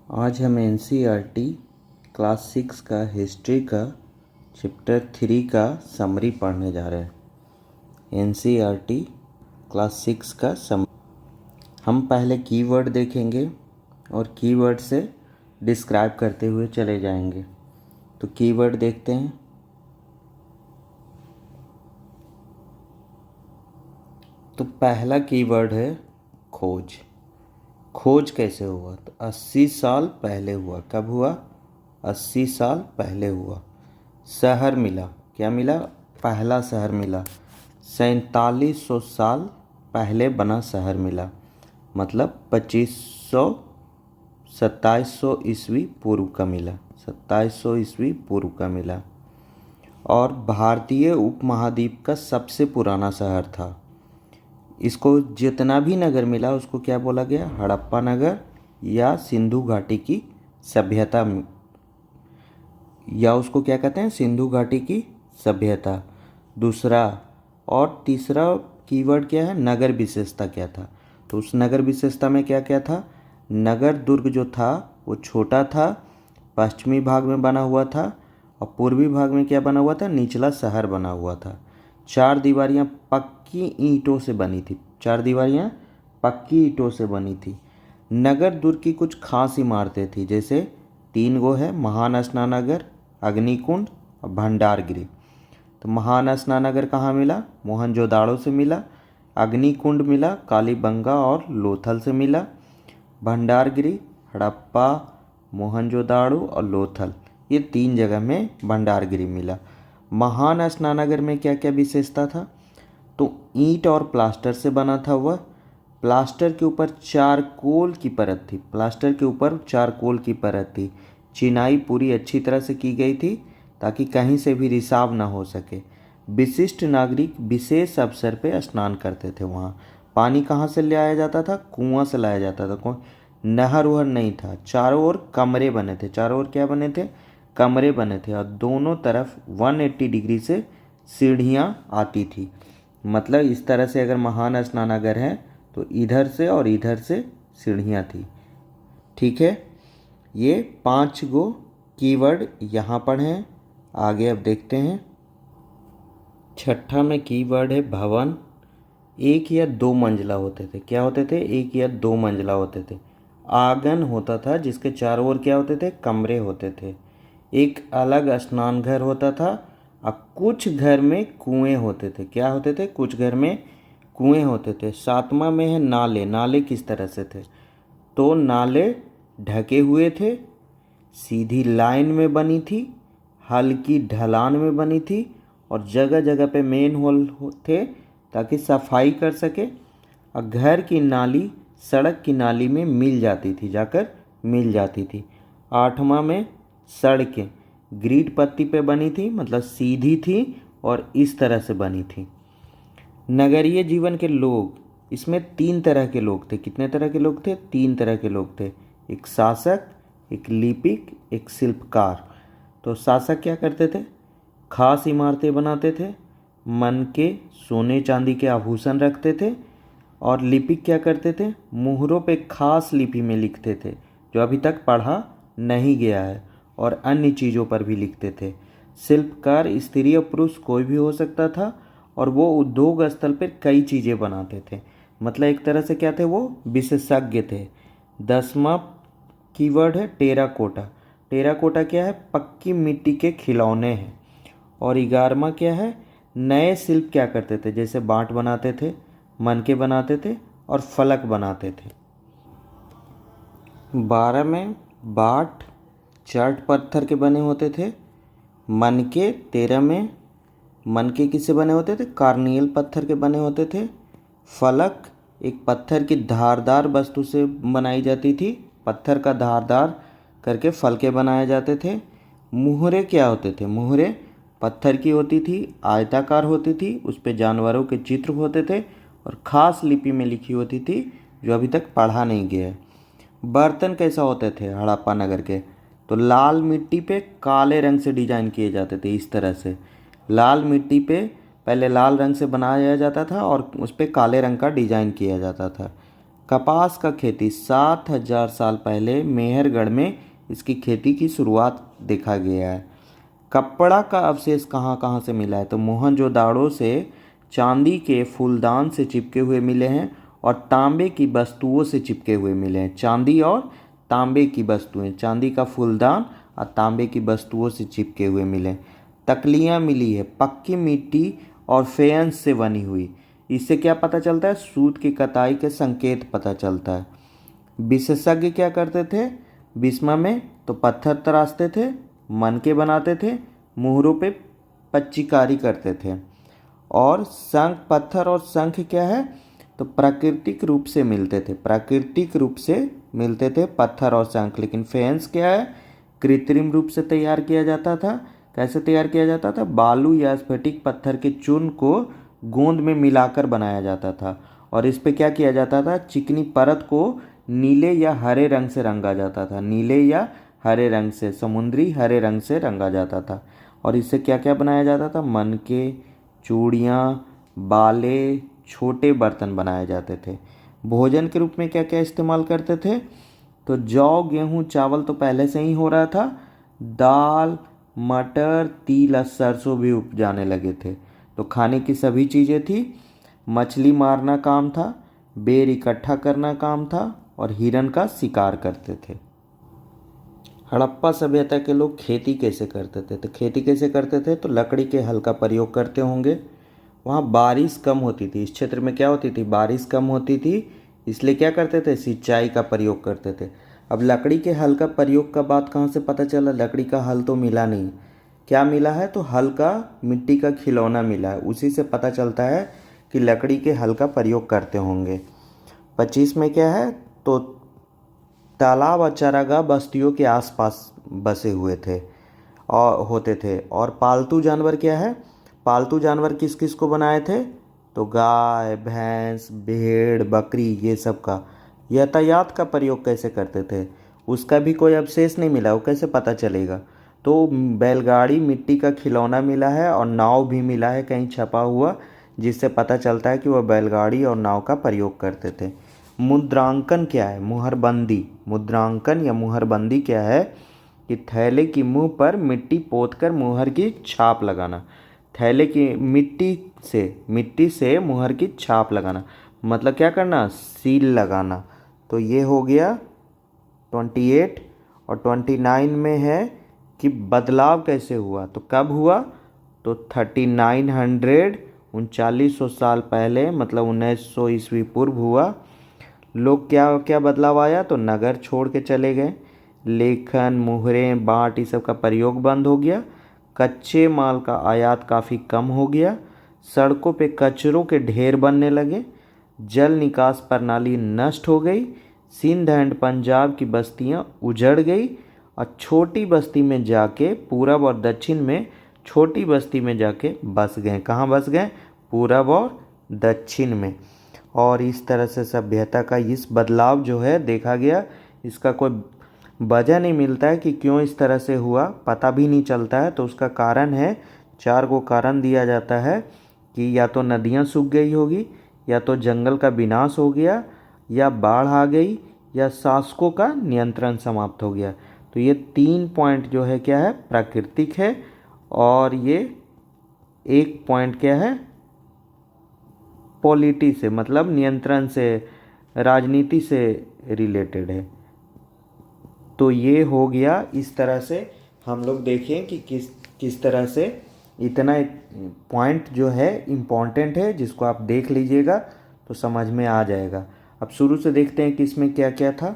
आज हम NCERT class 6 का हिस्ट्री का चैप्टर 3 का समरी पढ़ने जा रहे हैं। एनसीईआरटी क्लास 6 का समरी। हम पहले कीवर्ड देखेंगे और कीवर्ड से डिस्क्राइब करते हुए चले जाएंगे। तो कीवर्ड देखते हैं। तो पहला कीवर्ड है खोज। खोज कैसे हुआ? तो 80 साल पहले हुआ। कब हुआ? 80 साल पहले हुआ। शहर मिला। क्या मिला? पहला शहर मिला। 4700 साल पहले बना शहर मिला, मतलब 2500 2700 ईस्वी पूर्व का मिला। 2700 ईस्वी पूर्व का मिला। और भारतीय उपमहाद्वीप का सबसे पुराना शहर था। इसको जितना भी नगर मिला उसको क्या बोला गया? हड़प्पा नगर या सिंधु घाटी की सभ्यता, या उसको क्या कहते हैं? सिंधु घाटी की सभ्यता। दूसरा और तीसरा कीवर्ड क्या है? नगर विशेषता क्या था? तो उस नगर विशेषता में क्या क्या था? नगर दुर्ग जो था वो छोटा था, पश्चिमी भाग में बना हुआ था, और पूर्वी भाग में क्या बना हुआ था? निचला शहर बना हुआ था। चार दीवारियाँ पक्की ईंटों से बनी थी। चार दीवारियाँ पक्की ईंटों से बनी थी। नगर दुर्ग की कुछ खास इमारतें थी, जैसे 3 गो है: महान स्नानागार, अग्निकुंड और भंडारगृह। तो महान स्नानागार कहाँ मिला? मोहनजोदाड़ो से मिला। अग्निकुंड मिला कालीबंगा और लोथल से मिला। भंडारगृह हड़प्पा, मोहनजोदाड़ो और लोथल, ये 3 जगह में भंडारगृह मिला। महान स्नानागार में क्या क्या विशेषता था? तो ईंट और प्लास्टर से बना था वह। प्लास्टर के ऊपर चारकोल की परत थी। प्लास्टर के ऊपर चारकोल की परत थी। चिनाई पूरी अच्छी तरह से की गई थी ताकि कहीं से भी रिसाव ना हो सके। विशिष्ट नागरिक विशेष अवसर पे स्नान करते थे। वहाँ पानी कहाँ से ले आया जाता था? कुआं से लाया जाता था। कोई नहर वहर नहीं था। चारों ओर कमरे बने थे। चारों ओर क्या बने थे? कमरे बने थे। और दोनों तरफ 180 डिग्री से सीढ़ियाँ आती थी। मतलब इस तरह से अगर महान स्नानागार है तो इधर से और इधर से सीढ़ियाँ थी। ठीक है, ये 5 गो कीवर्ड यहाँ पर हैं। आगे अब देखते हैं। छठा में कीवर्ड है भवन। 1 या 2 मंजिला होते थे। क्या होते थे? 1 या 2 मंजिला होते थे। आंगन होता था जिसके चारों ओर क्या होते थे? कमरे होते थे। एक अलग स्नान घर होता था। और कुछ घर में कुएं होते थे। क्या होते थे? कुछ घर में कुएं होते थे। 7वां में है नाले। नाले किस तरह से थे? तो नाले ढके हुए थे, सीधी लाइन में बनी थी, हल्की ढलान में बनी थी, और जगह जगह पे मेन होल थे ताकि सफाई कर सके। और घर की नाली सड़क की नाली में मिल जाती थी, जाकर मिल जाती थी। 8वां में सड़कें ग्रिड पत्ती पे बनी थी, मतलब सीधी थी और इस तरह से बनी थी। नगरीय जीवन के लोग, इसमें 3 तरह के लोग थे। कितने तरह के लोग थे? 3 तरह के लोग थे। एक शासक, एक लिपिक, एक शिल्पकार। तो शासक क्या करते थे? खास इमारतें बनाते थे, मन के सोने चांदी के आभूषण रखते थे। और लिपिक क्या करते थे? मुहरों पे खास लिपि में लिखते थे जो अभी तक पढ़ा नहीं गया है, और अन्य चीज़ों पर भी लिखते थे। शिल्पकार स्त्री और पुरुष कोई भी हो सकता था, और वो उद्योग स्थल पर कई चीज़ें बनाते थे। मतलब एक तरह से क्या थे? वो विशेषज्ञ थे। 10वां कीवर्ड है टेराकोटा। टेराकोटा क्या है? पक्की मिट्टी के खिलौने हैं। और 11वां क्या है? नए शिल्प क्या करते थे? जैसे बाट बनाते थे, मनके बनाते थे और फलक बनाते थे। 12 में बाट चार्ट पत्थर के बने होते थे। मनके 13 में मनके किससे बने होते थे? कार्नियल पत्थर के बने होते थे। फलक एक पत्थर की धारदार वस्तु से बनाई जाती थी। पत्थर का धारदार करके फलके बनाए जाते थे। मुहरे क्या होते थे? मुहरे पत्थर की होती थी, आयताकार होती थी, उस पे जानवरों के चित्र होते थे और ख़ास लिपि में लिखी होती थी जो अभी तक पढ़ा नहीं गया है। बर्तन कैसा होते थे हड़प्पा नगर के? तो लाल मिट्टी पे काले रंग से डिजाइन किए जाते थे। इस तरह से लाल मिट्टी पे पहले लाल रंग से बनाया जाता था और उस पर काले रंग का डिजाइन किया जाता था। कपास का खेती 7,000 साल पहले मेहरगढ़ में इसकी खेती की शुरुआत देखा गया है। कपड़ा का अवशेष कहाँ कहाँ से मिला है? तो मोहनजोदाड़ो से चांदी के फूलदान से चिपके हुए मिले हैं और तांबे की वस्तुओं से चिपके हुए मिले हैं। चांदी और तांबे की वस्तुएं, चांदी का फूलदान और तांबे की वस्तुओं से चिपके हुए मिले। तकलियाँ मिली है पक्की मिट्टी और फेयंस से बनी हुई। इससे क्या पता चलता है? सूत की कताई के संकेत पता चलता है। विशेषज्ञ क्या करते थे बिस्मा में? तो पत्थर तराशते थे, मनके बनाते थे, मुहरों पे पच्चीकारी करते थे। और शंख, पत्थर और शंख क्या है? तो प्राकृतिक रूप से मिलते थे, प्राकृतिक रूप से मिलते थे पत्थर और शंख। लेकिन फेंस क्या है? कृत्रिम रूप से तैयार किया जाता था। कैसे तैयार किया जाता था? बालू या स्फटिक पत्थर के चूर्ण को गोंद में मिलाकर बनाया जाता था और इस पे क्या किया जाता था? चिकनी परत को नीले या हरे रंग से रंगा जाता था, नीले या हरे रंग से, समुद्री हरे रंग से रंगा जाता था। और इससे क्या क्या बनाया जाता था? मनके, चूड़ियाँ, बाले, छोटे बर्तन बनाए जाते थे। भोजन के रूप में क्या क्या इस्तेमाल करते थे? तो जौ, गेहूँ, चावल तो पहले से ही हो रहा था। दाल, मटर, तिल और सरसों भी उपजाने लगे थे। तो खाने की सभी चीज़ें थी। मछली मारना काम था, बेर इकट्ठा करना काम था और हिरन का शिकार करते थे। हड़प्पा सभ्यता के लोग खेती कैसे करते थे? तो खेती कैसे करते थे? तो लकड़ी के हल का प्रयोग करते होंगे। वहाँ बारिश कम होती थी, इस क्षेत्र में क्या होती थी? बारिश कम होती थी, इसलिए क्या करते थे? सिंचाई का प्रयोग करते थे। अब लकड़ी के हल का प्रयोग का बात कहाँ से पता चला? लकड़ी का हल तो मिला नहीं, क्या मिला है? तो हल का मिट्टी का खिलौना मिला है, उसी से पता चलता है कि लकड़ी के हल का प्रयोग करते होंगे। 25 में क्या है? तो तालाब और चारागाह बस्तियों के आसपास बसे हुए थे और होते थे। और पालतू जानवर क्या है? पालतू जानवर किस किस को बनाए थे? तो गाय, भैंस, भेड़, बकरी, ये सब का। यातायात का प्रयोग कैसे करते थे? उसका भी कोई अवशेष नहीं मिला, वो कैसे पता चलेगा? तो बैलगाड़ी, मिट्टी का खिलौना मिला है और नाव भी मिला है कहीं छपा हुआ, जिससे पता चलता है कि वह बैलगाड़ी और नाव का प्रयोग करते थे। मुद्रांकन क्या है? मुहरबंदी। मुद्रांकन या मुहरबंदी क्या है? कि थैले की मुंह पर मिट्टी पोतकर मुहर की छाप लगाना। थैले की मिट्टी से मुहर की छाप लगाना, मतलब क्या करना? सील लगाना। तो ये हो गया 28। और 29 में है कि बदलाव कैसे हुआ? तो कब हुआ? तो 3900, 3900 साल पहले, मतलब 1900 ईस्वी पूर्व हुआ। लोग क्या क्या बदलाव आया? तो नगर छोड़ के चले गए, लेखन, मुहरें, बाँट, ये सब का प्रयोग बंद हो गया। कच्चे माल का आयात काफ़ी कम हो गया। सड़कों पे कचरों के ढेर बनने लगे। जल निकास प्रणाली नष्ट हो गई। सिंध एंड पंजाब की बस्तियां उजड़ गई और छोटी बस्ती में जाके, पूरब और दक्षिण में छोटी बस्ती में जाके बस गए। कहाँ बस गए? पूरब और दक्षिण में। और इस तरह से सभ्यता का इस बदलाव जो है देखा गया। इसका कोई वजह नहीं मिलता है कि क्यों इस तरह से हुआ, पता भी नहीं चलता है। तो उसका कारण है, 4 को कारण दिया जाता है कि या तो नदियाँ सूख गई होगी, या तो जंगल का विनाश हो गया, या बाढ़ आ गई, या शासकों का नियंत्रण समाप्त हो गया। तो ये 3 पॉइंट जो है क्या है? प्राकृतिक है। और ये 1 पॉइंट क्या है? पॉलिटी से, मतलब नियंत्रण से, राजनीति से रिलेटेड है। तो ये हो गया। इस तरह से हम लोग देखें कि किस तरह से इतना पॉइंट जो है इम्पॉर्टेंट है, जिसको आप देख लीजिएगा तो समझ में आ जाएगा। अब शुरू से देखते हैं कि इसमें क्या क्या था।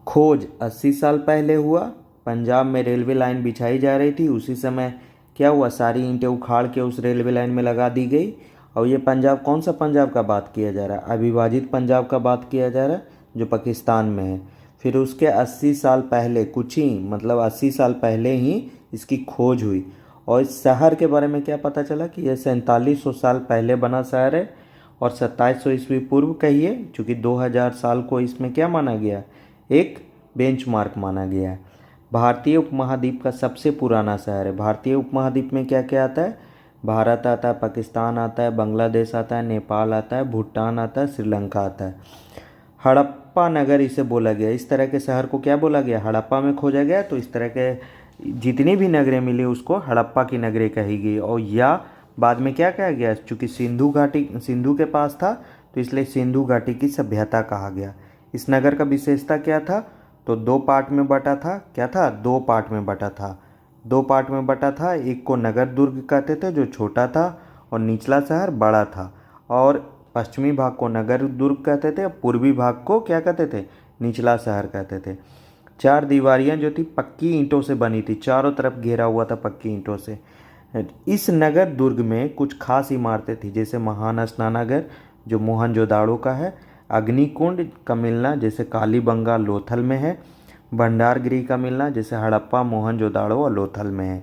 खोज 80 साल पहले हुआ। पंजाब में रेलवे लाइन बिछाई जा रही थी, उसी समय क्या हुआ? सारी ईंटें उखाड़ के उस रेलवे लाइन में लगा दी गई। और ये पंजाब कौन सा पंजाब का बात किया जा रहा है? अविभाजित पंजाब का बात किया जा रहा है, जो पाकिस्तान में है। फिर उसके 80 साल पहले, कुछ ही मतलब 80 साल पहले ही इसकी खोज हुई। और इस शहर के बारे में क्या पता चला कि यह 4700 साल पहले बना शहर है और 2700 ईस्वी पूर्व कहिए, चूँकि 2000 साल को इसमें क्या माना गया? एक बेंचमार्क माना गया है। भारतीय उपमहाद्वीप का सबसे पुराना शहर है। भारतीय उपमहाद्वीप में क्या क्या आता है? भारत आता है, पाकिस्तान आता है, बांग्लादेश आता है, नेपाल आता है, भूटान आता है, श्रीलंका आता है। हड़प्पा नगर इसे बोला गया। इस तरह के शहर को क्या बोला गया? हड़प्पा में खोजा गया, तो इस तरह के जितनी भी नगरें मिली उसको हड़प्पा की नगरें कही गई। और या बाद में क्या कहा गया? चूँकि सिंधु घाटी सिंधु के पास था तो इसलिए सिंधु घाटी की सभ्यता कहा गया। इस नगर का विशेषता क्या था? तो दो पार्ट में बटा था। क्या था? दो पार्ट में बटा था। दो पार्ट में बटा था। एक को नगर दुर्ग कहते थे जो छोटा था और निचला शहर बड़ा था, और पश्चिमी भाग को नगर दुर्ग कहते थे, पूर्वी भाग को क्या कहते थे? निचला शहर कहते थे। चार दीवारियां जो थी पक्की ईंटों से बनी थी, चारों तरफ घेरा हुआ था पक्की ईंटों से। इस नगर दुर्ग में कुछ खास इमारतें थी, जैसे महान स्नानागार जो मोहनजोदाड़ो का है, अग्निकुंड का मिलना जैसे कालीबंगा लोथल में है, भंडार गृह का मिलना जैसे हड़प्पा मोहनजोदाड़ो और लोथल में है।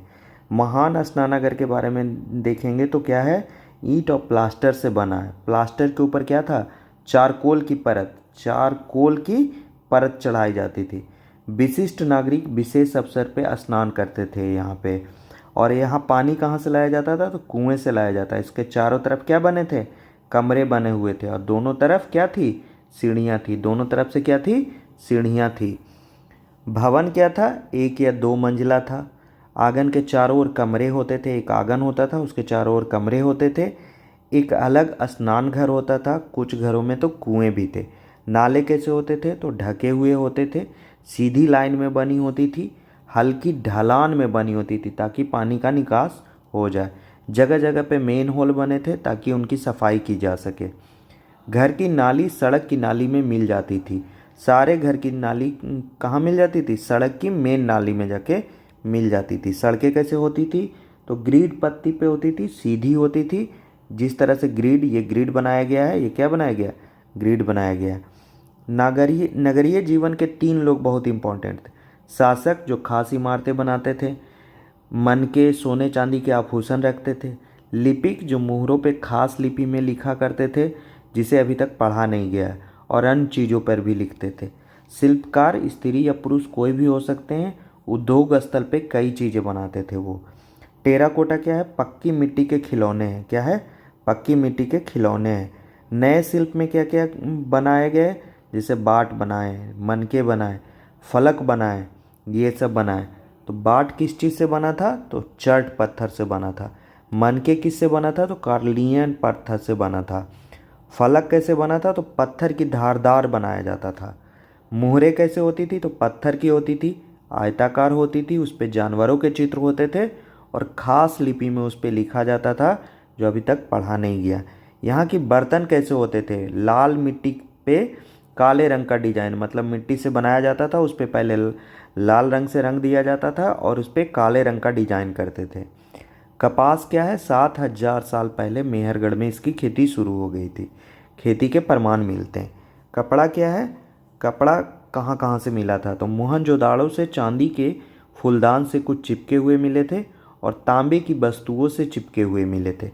महान स्नानागार के बारे में देखेंगे तो क्या है? ईंट और प्लास्टर से बना है। प्लास्टर के ऊपर क्या था? चारकोल की परत चढ़ाई जाती थी। विशिष्ट नागरिक विशेष अवसर पे स्नान करते थे यहाँ पे। और यहाँ पानी कहाँ से लाया जाता था? तो कुएं से लाया जाता है। इसके चारों तरफ क्या बने थे? कमरे बने हुए थे, और दोनों तरफ क्या थी? सीढ़ियाँ थी। दोनों तरफ से क्या थी? सीढ़ियाँ थी। भवन क्या था? एक या दो मंजिला था। आंगन के चारों ओर कमरे होते थे। एक आंगन होता था, उसके चारों ओर कमरे होते थे। एक अलग स्नान घर होता था। कुछ घरों में तो कुएं भी थे। नाले कैसे होते थे? तो ढके हुए होते थे, सीधी लाइन में बनी होती थी, हल्की ढलान में बनी होती थी ताकि पानी का निकास हो जाए। जगह जगह पे मेन होल बने थे ताकि उनकी सफाई की जा सके। घर की नाली सड़क की नाली में मिल जाती थी। सारे घर की नाली कहाँ मिल जाती थी? सड़क की मेन नाली में जाके मिल जाती थी। सड़कें कैसे होती थी? तो ग्रिड पत्ती पे होती थी, सीधी होती थी। जिस तरह से ये ग्रिड बनाया गया है, ये क्या बनाया गया? ग्रिड बनाया गया। नगरीय जीवन के तीन लोग बहुत इंपॉर्टेंट थे। शासक जो खास इमारतें बनाते थे, मन के सोने चांदी के आभूषण रखते थे, लिपिक जो मुहरों पे खास लिपि में लिखा करते थे जिसे अभी तक पढ़ा नहीं गया है, और अन्य चीज़ों पर भी लिखते थे। शिल्पकार स्त्री या पुरुष कोई भी हो सकते हैं। उद्योग स्थल पे कई चीज़ें बनाते थे वो। टेराकोटा क्या है? पक्की मिट्टी के खिलौने हैं। क्या है? पक्की मिट्टी के खिलौने हैं। नए शिल्प में क्या क्या बनाए गए? जैसे बाट बनाए, मनके बनाए, फलक बनाए, ये सब बनाए। तो बाट किस चीज़ से बना था? तो चर्ट पत्थर से बना था। मनके किस से बना था? तो कार्लियन पत्थर से बना था। फलक कैसे बना था? तो पत्थर की धारदार बनाया जाता था। मुहरें कैसे होती थी? तो पत्थर की होती थी, आयताकार होती थी, उस पे जानवरों के चित्र होते थे, और ख़ास लिपि में उस पे लिखा जाता था जो अभी तक पढ़ा नहीं गया। यहाँ की बर्तन कैसे होते थे? लाल मिट्टी पे काले रंग का डिजाइन, मतलब मिट्टी से बनाया जाता था, उस पे पहले लाल रंग से रंग दिया जाता था और उस पे काले रंग का डिजाइन करते थे। कपास क्या है? 7,000 साल पहले मेहरगढ़ में इसकी खेती शुरू हो गई थी। खेती के प्रमाण मिलते हैं। कपड़ा क्या है? कपड़ा कहाँ कहाँ से मिला था? तो मोहनजोदाड़ो से चांदी के फूलदान से कुछ चिपके हुए मिले थे, और तांबे की वस्तुओं से चिपके हुए मिले थे।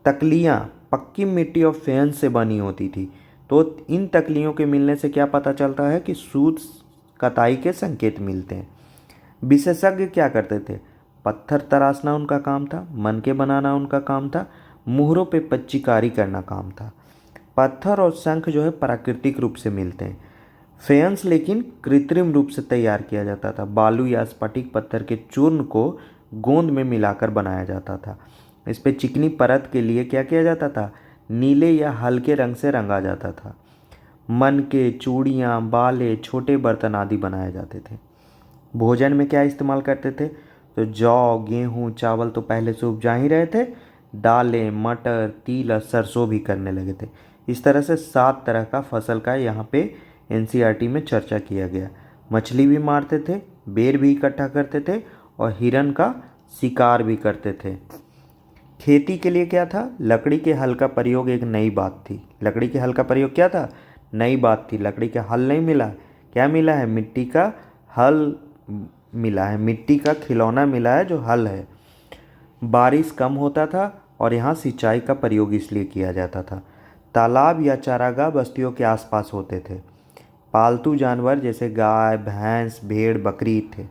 तकलियाँ पक्की मिट्टी और फेंस से बनी होती थी। तो इन तकलियों के मिलने से क्या पता चलता है? कि सूत कताई के संकेत मिलते हैं। विशेषज्ञ क्या करते थे? पत्थर तराशना उनका काम था, मनके बनाना उनका काम था, मुहरों पे पच्चीकारी करना काम था। पत्थर और शंख जो है प्राकृतिक रूप से मिलते हैं। फेयंस लेकिन कृत्रिम रूप से तैयार किया जाता था। बालू या स्फटिक पत्थर के चूर्ण को गोंद में मिलाकर बनाया जाता था। इस पे चिकनी परत के लिए क्या किया जाता था? नीले या हल्के रंग से रंगा जाता था। मनके, चूड़ियाँ, बाले, छोटे बर्तन आदि बनाए जाते थे। भोजन में क्या इस्तेमाल करते थे? तो जौ, गेहूँ, चावल तो पहले से उपजा ही रहे थे। दालें, मटर, तिल और सरसों भी करने लगे थे। इस तरह से 7 तरह का फसल का यहाँ पे एनसीईआरटी में चर्चा किया गया। मछली भी मारते थे, बेर भी इकट्ठा करते थे, और हिरन का शिकार भी करते थे। खेती के लिए क्या था? लकड़ी के हल का प्रयोग एक नई बात थी। लकड़ी के हल का प्रयोग क्या था? नई बात थी। लकड़ी का हल नहीं मिला, क्या मिला है? मिट्टी का हल मिला है। मिट्टी का खिलौना मिला है जो हल है। बारिश कम होता था और यहाँ सिंचाई का प्रयोग इसलिए किया जाता था। तालाब या चारागाह बस्तियों के आसपास होते थे। पालतू जानवर जैसे गाय, भैंस, भेड़, बकरी थे।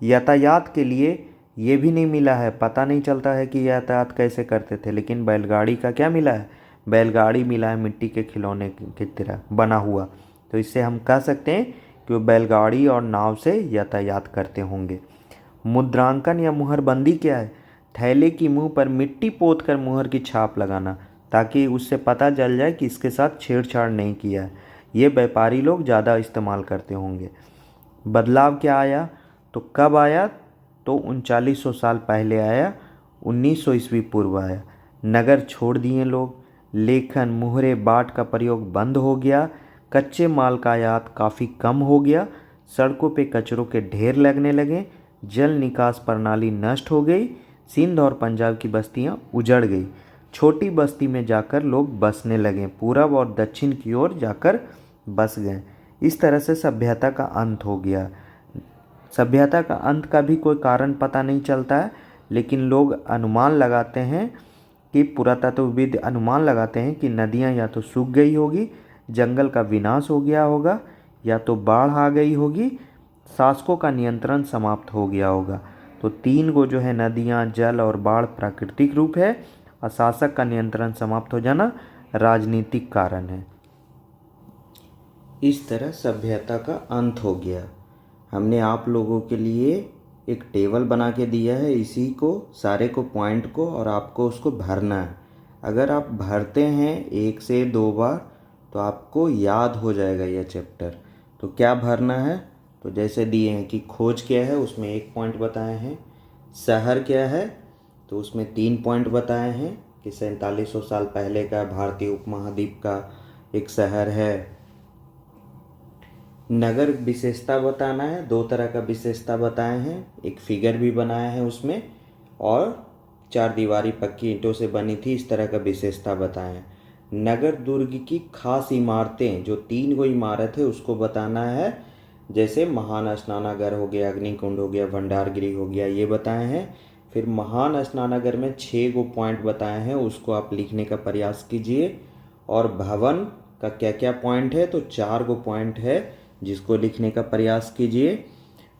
यातायात के लिए ये भी नहीं मिला है, पता नहीं चलता है कि यातायात कैसे करते थे। लेकिन बैलगाड़ी का क्या मिला है, बैलगाड़ी मिला है मिट्टी के खिलौने की तरह बना हुआ। तो इससे हम कह सकते हैं कि वो बैलगाड़ी और नाव से यातायात करते होंगे। मुद्रांकन या मुहरबंदी क्या है, थैले की मुंह पर मिट्टी पोत कर मुहर की छाप लगाना, ताकि उससे पता चल जाए कि इसके साथ छेड़छाड़ नहीं किया है। ये व्यापारी लोग ज़्यादा इस्तेमाल करते होंगे। बदलाव क्या आया, तो कब आया, तो 3900 साल पहले आया, 1900 ईस्वी पूर्व आया। नगर छोड़ दिए लोग, लेखन मुहरे बाट का प्रयोग बंद हो गया, कच्चे माल का आयात काफ़ी कम हो गया, सड़कों पे कचरों के ढेर लगने लगे, जल निकास प्रणाली नष्ट हो गई, सिंध और पंजाब की बस्तियां उजड़ गई, छोटी बस्ती में जाकर लोग बसने लगे, पूरब और दक्षिण की ओर जाकर बस गए। इस तरह से सभ्यता का अंत हो गया। सभ्यता का अंत का भी कोई कारण पता नहीं चलता है, लेकिन लोग अनुमान लगाते हैं कि पुरातत्वविद अनुमान लगाते हैं कि नदियाँ या तो सूख गई होगी, जंगल का विनाश हो गया होगा, या तो बाढ़ आ गई होगी, शासकों का नियंत्रण समाप्त हो गया होगा। तो तीन गो जो है नदियाँ, जल और बाढ़ प्राकृतिक रूप है, और शासक का नियंत्रण समाप्त हो जाना राजनीतिक कारण है। इस तरह सभ्यता का अंत हो गया। हमने आप लोगों के लिए एक टेबल बना के दिया है, इसी को सारे को पॉइंट को और आपको उसको भरना है। अगर आप भरते हैं 1 से 2 बार तो आपको याद हो जाएगा यह चैप्टर। तो क्या भरना है, तो जैसे दिए हैं कि खोज क्या है, उसमें 1 पॉइंट बताए हैं। शहर क्या है, तो उसमें 3 पॉइंट बताए हैं कि 4700 साल पहले का भारतीय उपमहाद्वीप का एक शहर है। नगर विशेषता बताना है, 2 तरह का विशेषता बताए हैं, एक फिगर भी बनाया है उसमें, और 4 दीवारी पक्की ईंटों से बनी थी, इस तरह का विशेषता बताए हैं। नगर दुर्ग की खास इमारतें, जो 3 गो इमारत है उसको बताना है, जैसे महान स्नानागार हो गया, अग्निकुंड हो गया, भंडारगृह हो गया, ये बताए हैं। फिर महान स्नानागार में 6 गो पॉइंट बताए हैं, उसको आप लिखने का प्रयास कीजिए। और भवन का क्या क्या पॉइंट है, तो 4 गो पॉइंट है, जिसको लिखने का प्रयास कीजिए।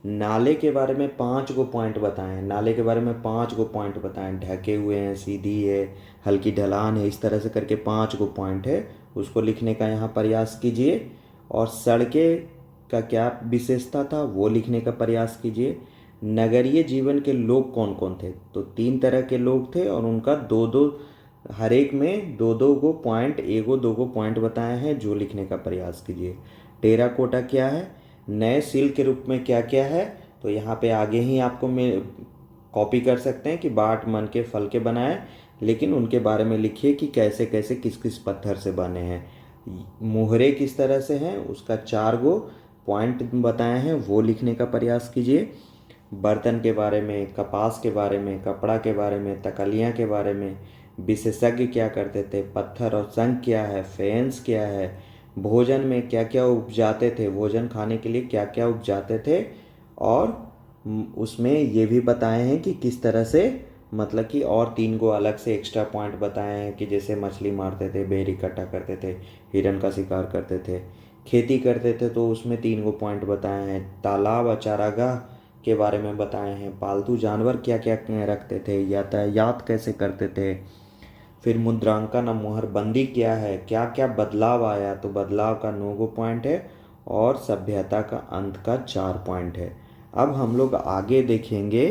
नाले के बारे में 5 गो पॉइंट बताएं हैं, नाले के बारे में 5 गो पॉइंट बताएं, ढके हुए हैं, सीधी है, हल्की ढलान है, इस तरह से करके 5 गो पॉइंट है, उसको लिखने का यहाँ प्रयास कीजिए। और सड़कें का क्या विशेषता था वो लिखने का प्रयास कीजिए। नगरीय जीवन के लोग कौन कौन थे, तो 3 तरह के लोग थे, और उनका 2-2 हर एक में 2-2 गो पॉइंट, 1-2 गो पॉइंट बताए हैं, जो लिखने का प्रयास कीजिए। टेराकोटा क्या है, नए शिल्प के रूप में क्या क्या है, तो यहाँ पे आगे ही आपको कॉपी कर सकते हैं कि बाट मन के फल के बनाए, लेकिन उनके बारे में लिखिए कि कैसे कैसे किस किस पत्थर से बने हैं। मुहरे किस तरह से हैं, उसका 4 गो पॉइंट बताए हैं, वो लिखने का प्रयास कीजिए। बर्तन के बारे में, कपास के बारे में, कपड़ा के बारे में, तकलियाँ के बारे में, विशेषज्ञ क्या करते थे, पत्थर और संख क्या है, फेंस क्या है, भोजन में क्या क्या उपजाते थे, भोजन खाने के लिए क्या क्या उपजाते थे। और उसमें ये भी बताए हैं कि किस तरह से, मतलब कि और 3 गो अलग से एक्स्ट्रा पॉइंट बताए हैं कि जैसे मछली मारते थे, बेर इकट्ठा करते थे, हिरन का शिकार करते थे, खेती करते थे, तो उसमें 3 गो पॉइंट बताए हैं। तालाब और चारागाह के बारे में बताए हैं। पालतू जानवर क्या क्या रखते थे, यातायात कैसे करते थे। फिर मुद्रांकन और मुहरबंदी क्या है, क्या क्या बदलाव आया, तो बदलाव का 9 गो पॉइंट है, और सभ्यता का अंत का 4 पॉइंट है। अब हम लोग आगे देखेंगे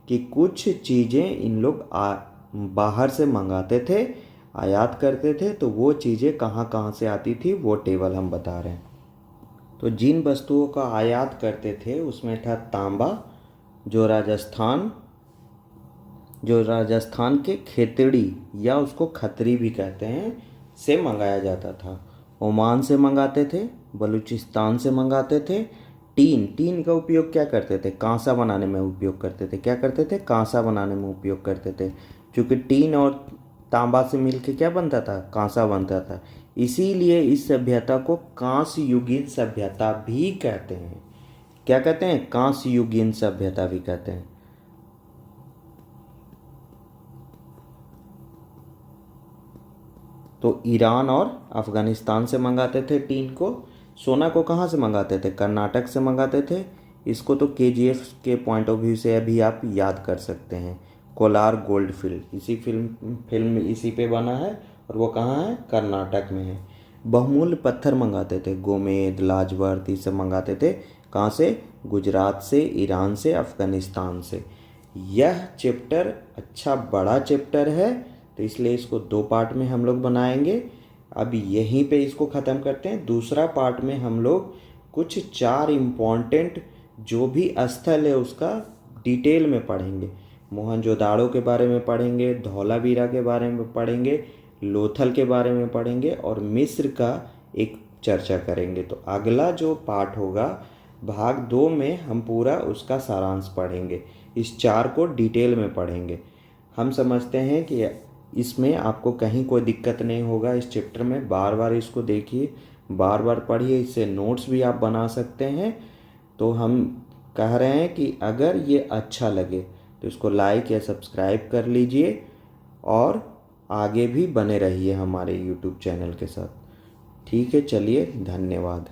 कि कुछ चीज़ें इन लोग बाहर से मंगाते थे, आयात करते थे, तो वो चीज़ें कहाँ कहाँ से आती थी वो टेबल हम बता रहे हैं। तो जिन वस्तुओं का आयात करते थे उसमें था तांबा, जो राजस्थान के खेतड़ी या उसको खतरी भी कहते हैं से मंगाया जाता था। ओमान से मंगाते थे, बलूचिस्तान से मंगाते थे। टीन का उपयोग क्या करते थे, कांसा बनाने में उपयोग करते थे। क्या करते थे, कांसा बनाने में उपयोग करते थे, क्योंकि टीन और तांबा से मिलके क्या बनता था, कांसा बनता था। इसीलिए इस सभ्यता को कांस्य युगीन सभ्यता भी कहते हैं। क्या कहते हैं, कांस्य युगीन सभ्यता भी कहते हैं। तो ईरान और अफ़गानिस्तान से मंगाते थे टीन को। सोना को कहाँ से मंगाते थे, कर्नाटक से मंगाते थे, इसको तो केजीएफ के पॉइंट ऑफ व्यू से अभी आप याद कर सकते हैं। कोलार गोल्ड फील्ड, इसी फिल्म इसी पे बना है और वो कहाँ है, कर्नाटक में है। बहुमूल्य पत्थर मंगाते थे, गोमेद, लाजवर्थ, ये सब मंगाते थे। कहाँ से, गुजरात से, ईरान से, अफ़गानिस्तान से। यह चैप्टर अच्छा बड़ा चैप्टर है, तो इसलिए इसको 2 पार्ट में हम लोग बनाएंगे। अब यहीं पे इसको ख़त्म करते हैं। दूसरा पार्ट में हम लोग कुछ 4 इम्पॉर्टेंट जो भी स्थल है उसका डिटेल में पढ़ेंगे। मोहनजोदाड़ो के बारे में पढ़ेंगे, धौलावीरा के बारे में पढ़ेंगे, लोथल के बारे में पढ़ेंगे और मिस्र का एक चर्चा करेंगे। तो अगला जो पार्ट होगा भाग 2 में हम पूरा उसका सारांश पढ़ेंगे, इस 4 को डिटेल में पढ़ेंगे। हम समझते हैं कि इसमें आपको कहीं कोई दिक्कत नहीं होगा। इस चैप्टर में बार बार इसको देखिए, बार बार पढ़िए, इससे नोट्स भी आप बना सकते हैं। तो हम कह रहे हैं कि अगर ये अच्छा लगे तो इसको लाइक या सब्सक्राइब कर लीजिए और आगे भी बने रहिए हमारे यूट्यूब चैनल के साथ। ठीक है, चलिए, धन्यवाद।